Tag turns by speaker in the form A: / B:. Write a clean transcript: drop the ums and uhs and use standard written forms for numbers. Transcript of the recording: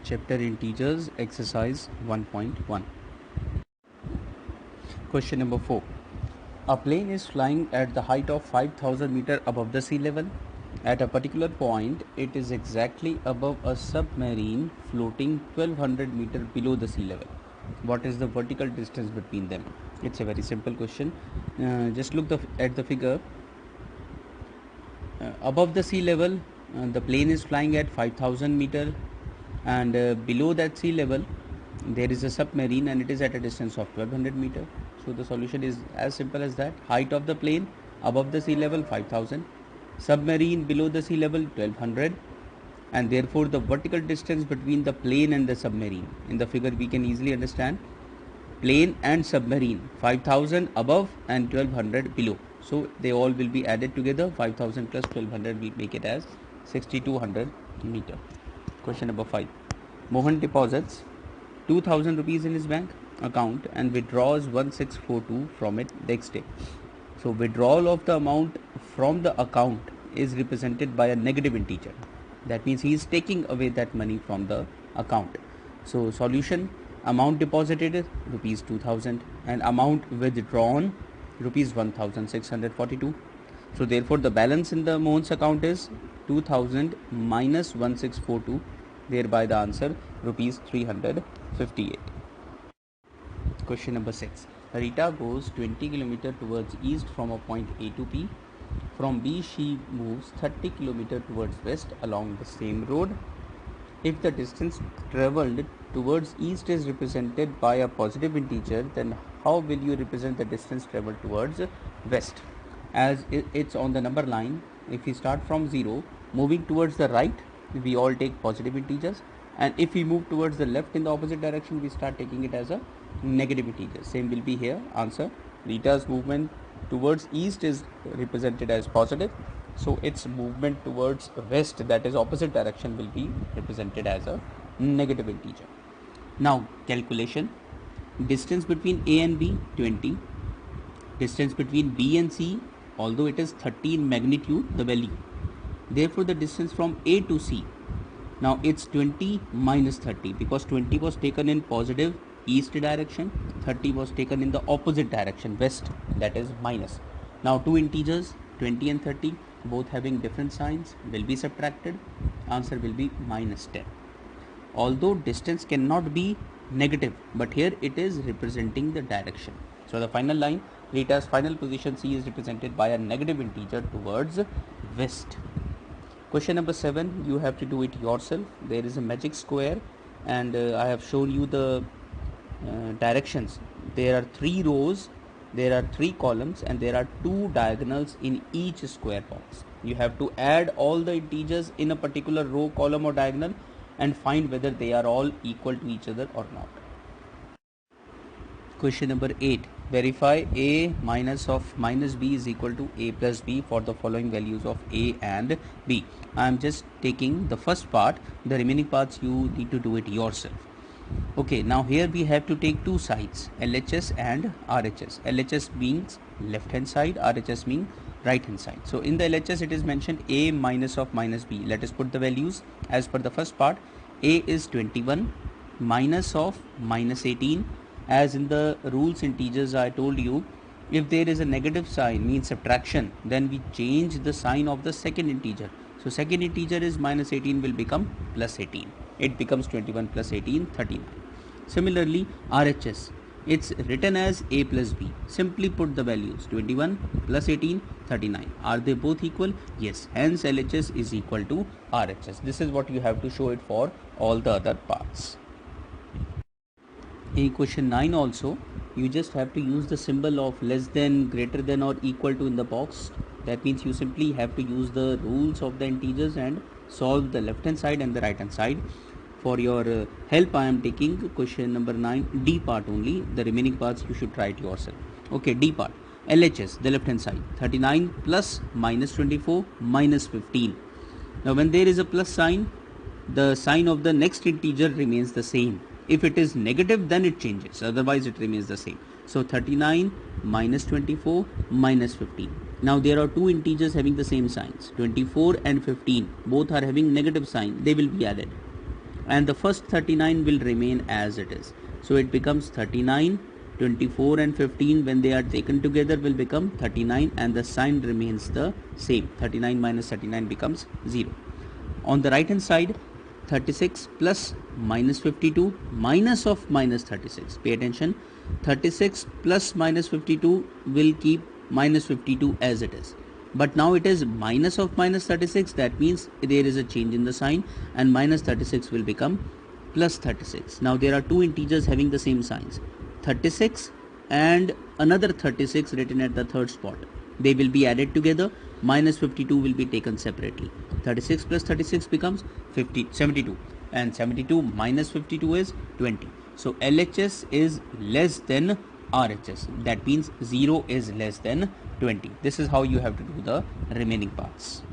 A: Chapter Integers, Exercise 1.1. Question number 4. A plane is flying at the height of 5000 meter above the sea level. At a particular point, it is exactly above a submarine floating 1200 meter below the sea level. What is the vertical distance between them? It's a very simple question. Just look at the figure. Above the sea level, the plane is flying at 5000 meter, and below that sea level there is a submarine and it is at a distance of 1200 meter. So the solution is as simple as that. Height of the plane above the sea level 5000, submarine below the sea level 1200, and therefore the vertical distance between the plane and the submarine. In the figure we can easily understand plane and submarine, 5000 above and 1200 below. So they all will be added together. 5000 plus 1200 will make it as 6200 meter. Question number 5. Mohan deposits 2000 rupees in his bank account and withdraws 1642 from it next day. So withdrawal of the amount from the account is represented by a negative integer. That means he is taking away that money from the account. So solution: amount deposited rupees 2000 and amount withdrawn rupees 1642. So therefore the balance in the Mohan's account is 2000 minus 1642, thereby the answer rupees 358. Question number 6. Rita goes 20 km towards east from a point A to P. From B she moves 30 km towards west along the same road. If the distance travelled towards east is represented by a positive integer, then how will you represent the distance travelled towards west? As it's on the number line, if we start from 0, moving towards the right, we all take positive integers, and if we move towards the left in the opposite direction, we start taking it as a negative integer. Same will be here. Answer: Rita's movement towards east is represented as positive, so its movement towards west, that is opposite direction, will be represented as a negative integer. Now calculation: distance between A and B 20, distance between B and C, although it is 30 in magnitude, the value, therefore the distance from A to C, now it's 20 minus 30, because 20 was taken in positive east direction, 30 was taken in the opposite direction, west, that is minus. Now two integers 20 and 30, both having different signs, will be subtracted. Answer will be minus 10. Although distance cannot be negative, but here it is representing the direction. So the final line, Rita's final position C is represented by a negative integer towards west. Question number 7, you have to do it yourself. There is a magic square and I have shown you the directions. There are 3 rows, there are 3 columns, and there are 2 diagonals in each square box. You have to add all the integers in a particular row, column or diagonal and find whether they are all equal to each other or not. Question number 8. Verify A minus of minus B is equal to A plus B for the following values of A and B. I am just taking the first part. The remaining parts you need to do it yourself. Okay, now here we have to take two sides, LHS and RHS. LHS means left hand side, RHS means right hand side. So in the LHS it is mentioned A minus of minus B. Let us put the values as per the first part. A is 21 minus of minus 18. As in the rules integers I told you, if there is a negative sign, means subtraction, then we change the sign of the second integer. So second integer is minus 18 will become plus 18. It becomes 21 plus 18, 39. Similarly, RHS, it's written as A plus B. Simply put the values 21 plus 18, 39. Are they both equal? Yes. Hence LHS is equal to RHS. This is what you have to show it for all the other parts. In question 9 also, you just have to use the symbol of less than, greater than or equal to in the box. That means you simply have to use the rules of the integers and solve the left hand side and the right hand side. For your help I am taking question number 9 D part only. The remaining parts you should try it yourself. Okay, D part. LHS, the left hand side, 39 plus minus 24 minus 15. Now when there is a plus sign, the sign of the next integer remains the same. If it is negative, then it changes, otherwise it remains the same. So 39 minus 24 minus 15. Now there are two integers having the same signs, 24 and 15, both are having negative sign, they will be added. and the first 39 will remain as it is. So it becomes 39, 24 and 15 when they are taken together will become 39, and the sign remains the same. 39 minus 39 becomes 0. On the right hand side, 36 plus minus 52 minus of minus 36. Pay attention, 36 plus minus 52 will keep minus 52 as it is. But now it is minus of minus 36, that means there is a change in the sign, and minus 36 will become plus 36. Now there are two integers having the same signs, 36 and another 36 written at the third spot. They will be added together, minus 52 will be taken separately. 36 plus 36 becomes 72, and 72 minus 52 is 20. So LHS is less than RHS, that means 0 is less than 20. This is how you have to do the remaining parts.